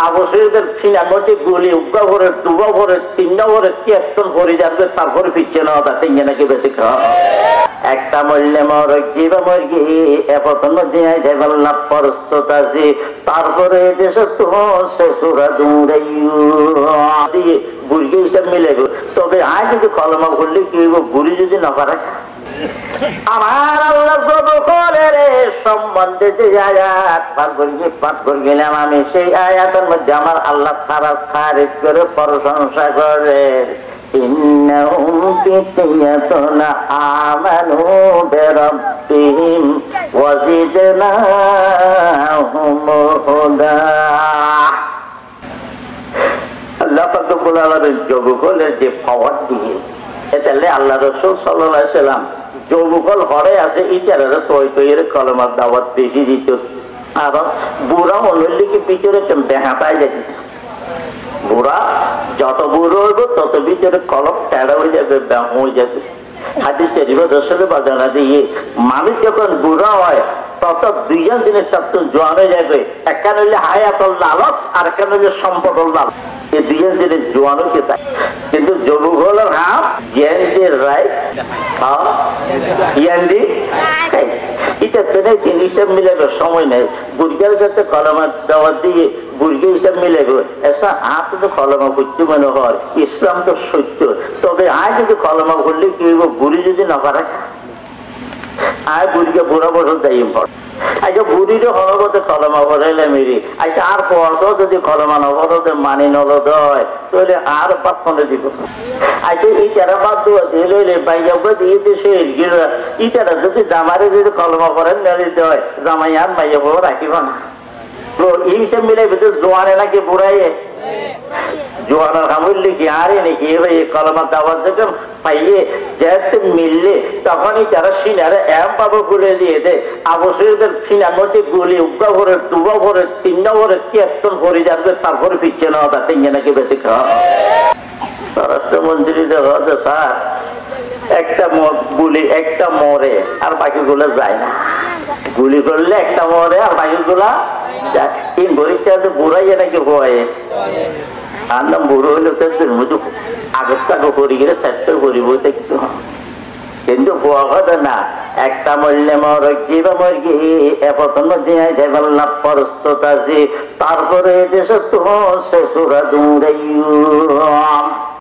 আবশ্যকের সিনামতি গুলি উগ্গা ভরে ডুবা ভরে তিনটা ভরে তিয়াত্তর ভরে যাবে তারপরে পিছিয়ে নেওয়া তাতে নাকি বেশি খাওয়া একটা মরলে মরক জীবা মর্গি এপতন দিয়ে দেবল না প্রস্তুত আছে তারপরে দেশে তো শেষরা দূরে দিয়ে বুড়ি হিসাব মিলে তবে আজ যদি কলমা ভরলে কি বুড়ি যদি না পারে আমার আল্লাহ যুবকের সম্বন্ধে যে আয়াত পাঠ করে গেলাম আমি সেই আয়াতের মধ্যে আমার আল্লাহ তারা খারিজ করে প্রশংসা করে ইন্নাহুম ফিতয়াতুন আমানু বিরাব্বিহিম ওয়া জিদনাহুম হুদা। আল্লাহ পাক রব্বুল আলামিন যুবকের যে পাওয়ার দিয়ে এটালে আল্লাহ রাসূল সাল্লাল্লাহু আলাইহি সাল্লাম যৌবকল ঘরে আছে ইটারের তৈরি কলমার দাওয়াত বেশি দিত আর বুড়া হলে কি ভিতরে বেহাতায় যেত বুড়া যত বুড়ো হইব তত ভিতরে কলম টেড়া হয়ে যাবে হয়ে যাবে হাদিস শরীফে দর্শকে বাজানা দিয়ে মানুষ যখন বুড়া হয় তত দুইজন জিনিস তত জোয়ান হয়ে যাবে একখান হইলে হায়াতুল লালস আর একখান হইলে সম্পদুল লালস এই দুইজন জিনিস জোয়ান হইতে থাকে কিন্তু যুবক হলো হাফ জ্ঞানী রায় ইয়ান্দি এটা পেনে হিসাব মিলাবে সময় নেই বুড়িয়ার কাছে কলমার দেওয়ার দিয়ে বুড়ি হিসাব মিলাবে এসা আর তো কলমা করতে মনে হয় ইসলাম তো সত্য তবে আয় যদি কলমা করলে কি হইব বুড়ি যদি না পারে আয় বুড়িকে বুড়া বছর যাই আচ্ছা বুড়ির হরবতে কলমা ভরাইলে মেরি আচ্ছা আর পড়তো যদি কলমা নবরতে মানি নল দয় তাহলে আর পাত্রে দিব আচ্ছা ইটারা বাদ দিলে বাইরে দিয়ে দেশে ইটারা যদি জামারে যদি কলমা করেন নালি দেয় জামাই আর মাইয়া বউ রাখিব না তো এই হিসেব মিলে ভিতরে জোয়ারে নাকি বুড়াইয়ে জোয়ানের হামুল্লি কি আরে নাকি এবার কলমা দাবার যখন পাইয়ে যেতে মিললে তখনই তারা সিনারে এম পাবো গুলে দিয়ে দেয় আবশ্যকের সিনার মধ্যে গুলি উগ্গা ভরে ডুবা ভরে তিনটা ভরে তিয়াত্তর ভরে যাবে তারপরে পিছিয়ে নেওয়া তাতে নাকি বেশি খাওয়া স্বরাষ্ট্রমন্ত্রী হচ্ছে স্যার একটা গুলি একটা মরে আর বাকিগুলো যায় না গুলি করলে একটা মরে আর বাকিগুলা যায় তিন ভরিটা বুড়াইয়া নাকি ভয়ে আর নাম বুড়ো হইলে আগস্টাকে করি গেলে চেষ্টা করিব দেখতে কিন্তু কথা না একটা মরলে মরক জীবা মর্গি এপতন দিয়ে দেবল না প্রস্তুত আছে তারপরে দেশে তো শেষরা দূরে